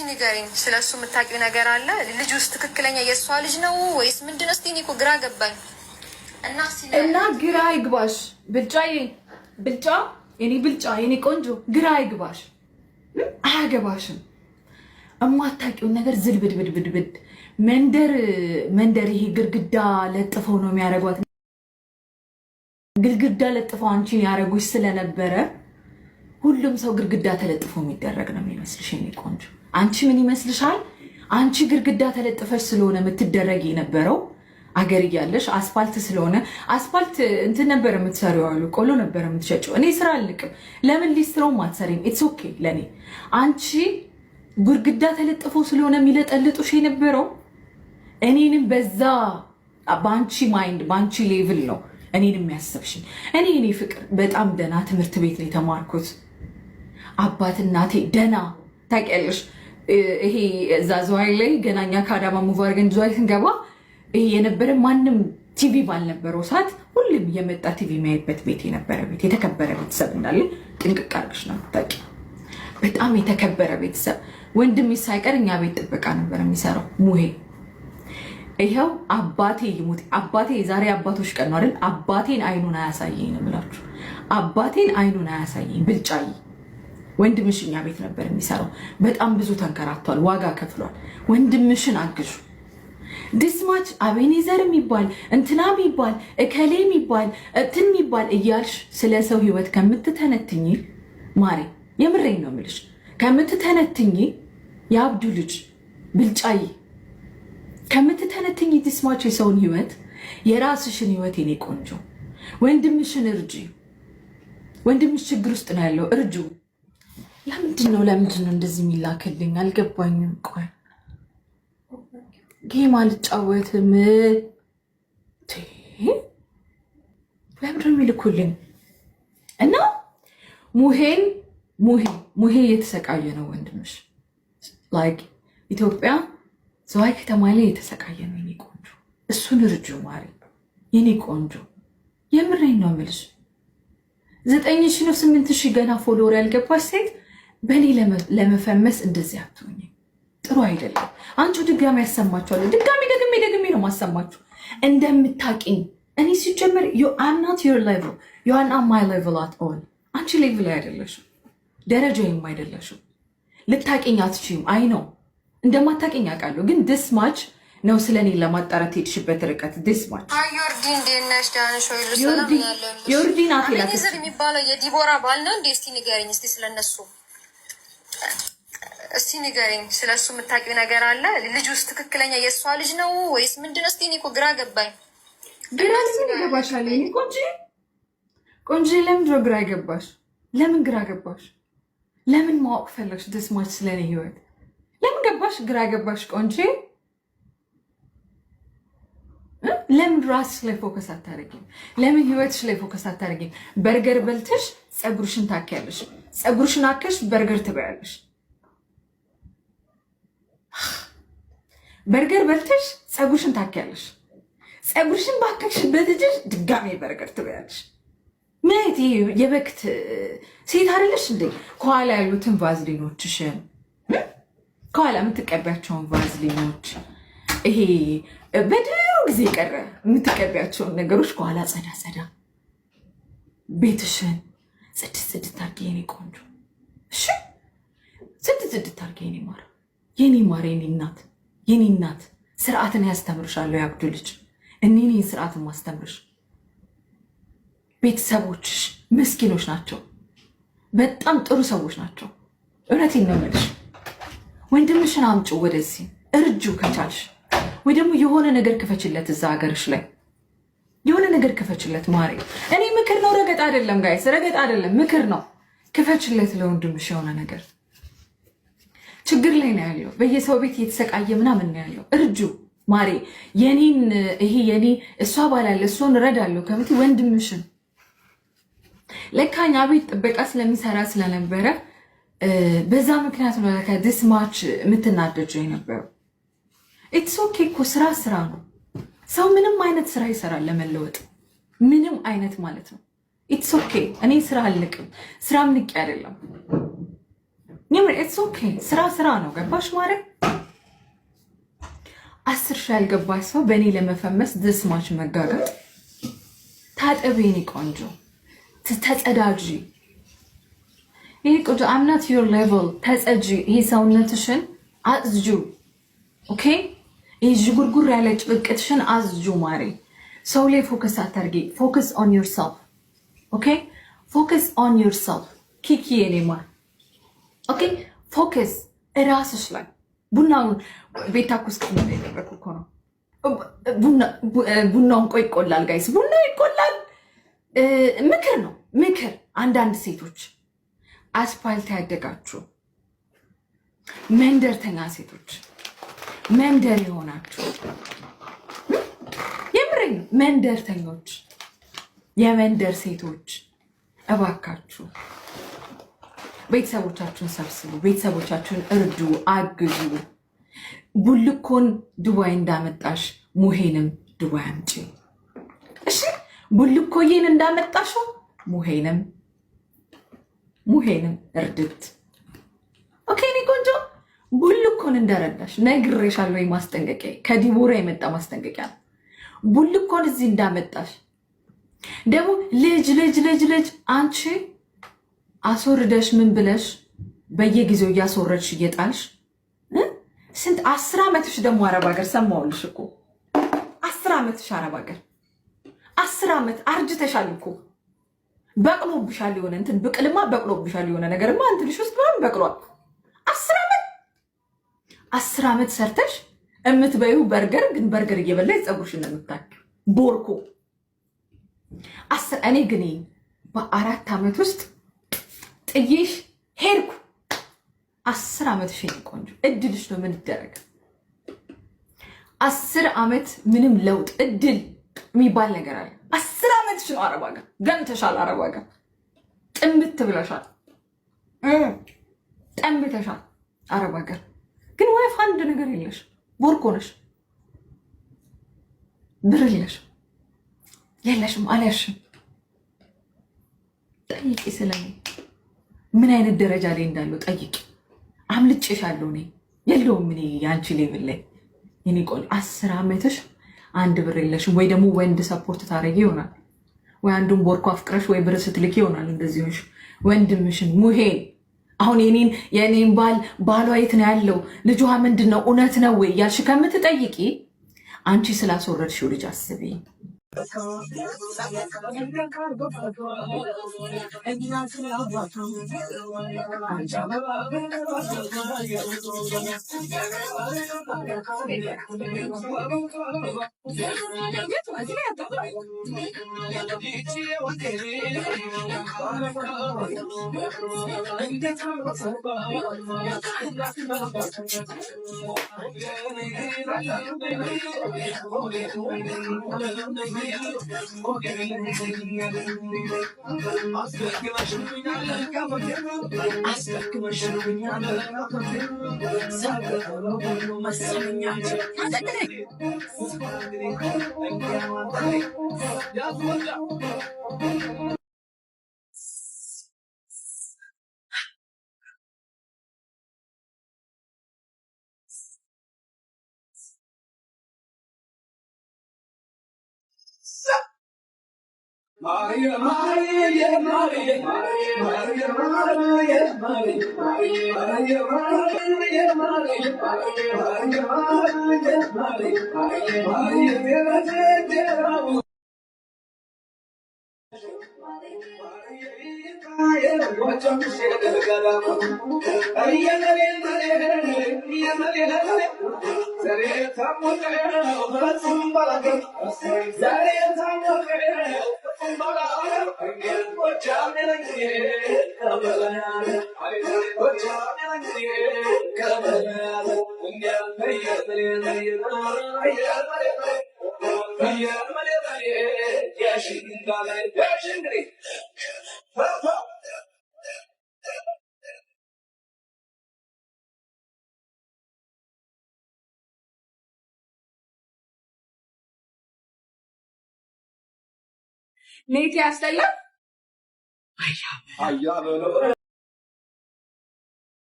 ንገሪኝ፣ ስለሱ የምታውቂው ነገር አለ? ልጅ ውስጥ ትክክለኛ የእሷ ልጅ ነው ወይስ ምንድን ነው? እስኪ እኔ እኮ ግራ ገባኝ። እና ግራ ይግባሽ ብልጫዬ፣ ብልጫ የኔ ብልጫ፣ የኔ ቆንጆ፣ ግራ ይግባሽ። አያገባሽም። እማታውቂውን ነገር ዝልብድብድብድብድ መንደር ይሄ ግርግዳ ለጥፈው ነው የሚያደርጓት። ግድግዳ ለጥፈው አንቺን ያደረጉሽ ስለነበረ ሁሉም ሰው ግድግዳ ተለጥፎ የሚደረግ ነው የሚመስልሽ የኔ ቆንጆ። አንቺ ምን ይመስልሻል? አንቺ ግድግዳ ተለጥፈሽ ስለሆነ የምትደረግ የነበረው አገር እያለሽ አስፋልት ስለሆነ አስፋልት እንትን ነበር የምትሰሪው አሉ፣ ቆሎ ነበር የምትሸጪው። እኔ ስራ አልቅም። ለምን ሊስትሮም አትሰሪም? ኢትስ ኦኬ ለኔ። አንቺ ግድግዳ ተለጥፎ ስለሆነ የሚለጠልጡሽ የነበረው እኔንም በዛ በአንቺ ማይንድ በአንቺ ሌቭል ነው እኔንም የሚያሰብሽኝ። እኔ ፍቅር በጣም ደህና ትምህርት ቤት ነው የተማርኩት። አባት እናቴ ደህና ታውቂያለሽ። ይሄ እዛ ዝዋይ ላይ ገናኛ ከአዳማ ሙቭ አድርገን ዝዋይ ስንገባ ይሄ የነበረ ማንም ቲቪ ባልነበረው ሰዓት ሁሉም የመጣ ቲቪ የሚያይበት ቤት የነበረ ቤት፣ የተከበረ ቤተሰብ እንዳለ ጥንቅቅ አድርገሽ ነው የምታውቂው። በጣም የተከበረ ቤተሰብ። ወንድሜ ሳይቀር እኛ ቤት ጥበቃ ነበር የሚሰራው ሙሄ። ይኸው አባቴ ይሙት አባቴ፣ ዛሬ አባቶች ቀን ነው አይደል? አባቴን አይኑን አያሳየኝ ነው የምላችሁ። አባቴን አይኑን አያሳየኝ ብልጫዬ። ወንድምሽ እኛ ቤት ነበር የሚሰራው። በጣም ብዙ ተንከራቷል፣ ዋጋ ከፍሏል። ወንድምሽን አግዙ። ድስማች አቤኔዘር የሚባል እንትና የሚባል እከሌ የሚባል እንትን የሚባል እያልሽ ስለ ሰው ህይወት ከምትተነትኝ ማሬ፣ የምሬን ነው የምልሽ፣ ከምትተነትኝ የአብዱ ልጅ ብልጫዬ ከምትተነትኝ ድስማች የሰውን ህይወት የራስሽን ህይወት የኔ ቆንጆ ወንድምሽን እርጂ። ወንድምሽ ችግር ውስጥ ነው ያለው፣ እርጁ። ለምንድን ነው እንደዚህ የሚላክልኝ አልገባኝም። ቆይ ጌም አልጫወትም። ለምንድን ነው የሚልኩልኝ? እና ሙሄ እየተሰቃየ ነው ወንድምሽ። ላይክ ኢትዮጵያ ዝዋይ ከተማ ላይ የተሰቃየ ነው የኔ ቆንጆ። እሱን እርጁ ማሪ የኔ ቆንጆ፣ የምሬን ነው የምልሽ። 9,000 ነው 8,000 ገና ፎሎወር ያልገባሽ ሴት በእኔ ለመፈመስ እንደዚህ አትሆኝ፣ ጥሩ አይደለም። አንቺ ድጋሚ ያሰማችኋለሁ፣ ደግሜ ነው ማሰማችሁ እንደምታቂኝ። እኔ ሲጀመር I'm not your level, you are not my level at all። አንቺ ሌቭል ላይ አይደለሽም፣ ደረጃዬም አይደለሽም። ልታቂኝ አትችይም። አይ ነው እንደማታቂኝ አውቃለሁ፣ ግን this much ነው ስለኔ ለማጣራት ሄድሽበት ርቀት this much። ዮርዲ እንዴት ነሽ? ደህና ነሽ ወይ? ዮርዲ ናት ይላል የሚባለው የዲቦራ ባል ነው እንዴ? እስቲ ንገረኝ እስቲ ስለነሱ እስቲ ንገረኝ። ስለሱ የምታውቂው ነገር አለ? ልጅ ውስጥ ትክክለኛ የእሷ ልጅ ነው ወይስ ምንድን ነው? እስቲ እኔ እኮ ግራ ገባኝ። ግራ ገባሻል? ቆንጆ ለምንድን ነው ግራ ገባሽ? ለምን ግራ ገባሽ? ለምን ማወቅ ፈለግሽ? ደስማች ስለኔ ህይወት ለምን ገባሽ? ግራ ገባሽ? ቆንጆ ለምን ራስሽ ላይ ፎከስ አታደርጊም? ለምን ህይወትሽ ላይ ፎከስ አታደርጊም? በርገር በልተሽ ፀጉርሽን ታኪያለሽ፣ ፀጉርሽን አከሽ በርገር ትበያለሽ። በርገር በልተሽ ፀጉርሽን ታኪያለሽ፣ ፀጉርሽን ባከሽበት እጅሽ ድጋሜ በርገር ትበያለሽ። ምን የበክት ሴት አይደለሽ እንዴ? ከኋላ ያሉትን ቫዝሊኖችሽን ከኋላ የምትቀቢያቸውን ቫዝሊኖች ይሄ በድሮ ጊዜ ቀረ የምትቀቢያቸውን ነገሮች ከኋላ ጸዳ ቤትሽን ጽድት አድርጊ የኔ ቆንጆ። እሺ ጽድት አድርጊ የኔ ማር የኔ እናት ስርዓትን ያስተምርሻለሁ። ያብዱ ልጅ እኔ ስርዓትን ማስተምርሽ። ቤተሰቦችሽ ምስኪኖች ናቸው፣ በጣም ጥሩ ሰዎች ናቸው። እውነቴን ነው የምልሽ። ወንድምሽን አምጪው ወደዚህ እርጁ ከቻልሽ፣ ወይ ደግሞ የሆነ ነገር ክፈችለት እዛ ሀገርሽ ላይ የሆነ ነገር ክፈችለት ማሪ። እኔ ምክር ነው፣ ረገጥ አይደለም ጋይስ፣ ረገጥ አይደለም፣ ምክር ነው። ክፈችለት ለወንድምሽ የሆነ ነገር። ችግር ላይ ነው ያለው፣ በየሰው ቤት እየተሰቃየ ምናምን ነው ያለው። እርጁ ማሪ። የኔን ይሄ የኔ እሷ ባላለ እሷን እረዳለሁ ከምት ወንድምሽን ለካኛ ቤት ጥበቃ ስለሚሰራ ስለነበረ በዛ ምክንያት ነው ከዲስ ማች የምትናደጀው የነበረው። ኢትስ ኦኬ እኮ ስራ ነው። ሰው ምንም አይነት ስራ ይሰራል ለመለወጥ፣ ምንም አይነት ማለት ነው። ኢትስ ኦኬ። እኔ ስራ አልንቅም፣ ስራም ንቄ አይደለም። የምር ኢትስ ኦኬ። ስራ ነው። ገባሽ ማለት 10 ሺህ ያልገባሽ ሰው በእኔ ለመፈመስ ድስማች መጋጋጥ። ታጠቢ የኔ ቆንጆ፣ ተጸዳጂ። ይሄ ቆንጆ አምናት ዩር ሌቭል ተጸጂ። ይሄ ሰውነትሽን አጽጁ። ኦኬ ይሄ ዥጉርጉር ያለ ጭብቅትሽን አጽጁ ማሬ። ሰው ላይ ፎከስ አታርጊ። ፎከስ ኦን ዩርሰልፍ። ኦኬ ፎከስ ኦን ዩርሰልፍ። ኪኪ የኔ ማር ኦኬ ፎከስ እራስሽ ላይ። ቡናውን ቤታ ኩስክ ነው ያደረኩ እኮ ነው። ቡናውን ቆይ ይቆላል ጋይስ፣ ቡና ይቆላል። ምክር ነው ምክር። አንዳንድ ሴቶች አስፋልት ያደጋችሁ መንደርተኛ ሴቶች፣ መንደር የሆናችሁ የምሬን መንደርተኞች፣ የመንደር ሴቶች እባካችሁ ቤተሰቦቻችሁን ሰብስቡ፣ ቤተሰቦቻችሁን እርዱ፣ አግዙ። ቡልኮን ዱባይ እንዳመጣሽ ሙሄንም ዱባይ አምጪ። እሺ ቡልኮዬን እንዳመጣሽው ሙሄንም እርድት። ኦኬ እኔ ቆንጆ ቡልኮን እንደረዳሽ ነግሬሻለሁ። ማስጠንቀቂያ ከዲቦራ የመጣ ማስጠንቀቂያ ነው። ቡልኮን እዚህ እንዳመጣሽ ደግሞ ልጅ አንቺ አስወርደሽ ምን ብለሽ በየጊዜው እያስወረድሽ እየጣልሽ ስንት 10 ዓመትሽ ደግሞ አረብ ሀገር ሰማሁልሽ እኮ 10 ዓመትሽ አረብ ሀገር 10 ዓመት አርጅተሻል እኮ በቅሎብሻል። የሆነ እንትን ብቅልማ በቅሎብሻል። የሆነ ነገርማ እንትንሽ ውስጥ ምናምን በቅሏል። 10 ዓመት ሰርተሽ እምትበይው በርገር ግን በርገር እየበላሽ ፀጉርሽን ነው የምታክል ቦርኮ። እኔ ግን በ4 ዓመት ውስጥ ጥዬሽ ሄድኩ። 10 ዓመትሽ ቆንጆ እድልሽ ነው። ምን ይደረግ 10 ዓመት ምንም ለውጥ እድል የሚባል ነገር አለ። 10 ዓመትሽ ነው አረብ ሀገር ገምተሻል። አረብ ሀገር ጥንብት ብለሻል፣ ጠንብተሻል። አረብ ሀገር ግን ወይፍ አንድ ነገር የለሽ፣ ቦርኮ ነሽ፣ ብር የለሽም፣ አልያሽም። ጠይቂ ስለኔ ምን አይነት ደረጃ ላይ እንዳለው ጠይቂ። አምልጬሻለሁ እኔ የለውም እኔ የአንቺ ሌቭል ላይ የኔ ቆንጆ 10 ዓመትሽ አንድ ብር የለሽም። ወይ ደግሞ ወንድ ሰፖርት ታደርጊ ይሆናል፣ ወይ አንዱን ቦርኮ አፍቅረሽ ወይ ብር ስትልኪ ይሆናል። እንደዚህ ሆንሽ ወንድምሽን ሙሄን አሁን የኔን ባሏ የት ነው ያለው ልጇ ምንድን ነው እውነት ነው ወይ ያልሽ ከምትጠይቂ አንቺ ስላስወረድሽው ልጅ አስቢ። ኔት ያስተላ